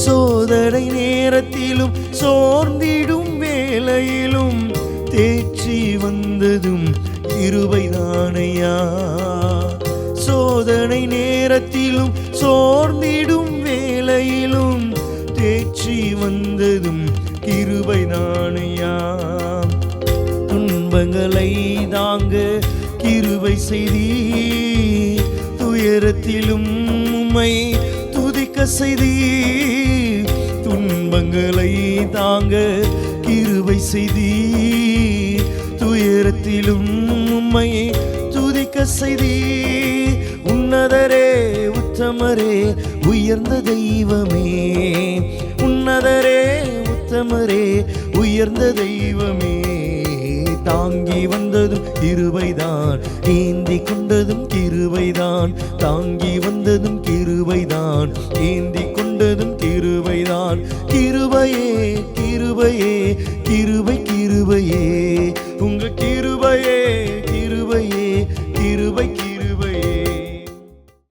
சோதனை நேரத்திலும் சோர்ந்திடும் வேளையிலும் தேற்றி வந்ததும் கிருபைதானையா. சோதனை நேரத்திலும் சோர்ந்திடும் வேளையிலும் தேற்றி வந்ததும் கிருபைதானையா. துன்பங்களை தாங்க கிருபை செய்தீர், துயரத்திலும் உம்மை துதிக்க செய்தீர். துன்பங்களை தாங்க கிருபை செய்தீர், துயரத்திலும் உம்மை துதிக்க செய்தீர். உன்னதரே உத்தமரே உயர்ந்த தெய்வமே, உன்னதரே உத்தமரே உயர்ந்த தெய்வமே. தாங்கி வந்ததும் கிருபைதான், ஏந்தி கொண்டதும் கிருபைதான். தாங்கி வந்ததும் கிருபைதான், ஏந்தி கொண்டதும் கிருபைதான். கிருபையே கிருபையே கிருபை கிருபையே, உங்க கிருபையே கிருபையே கிருபை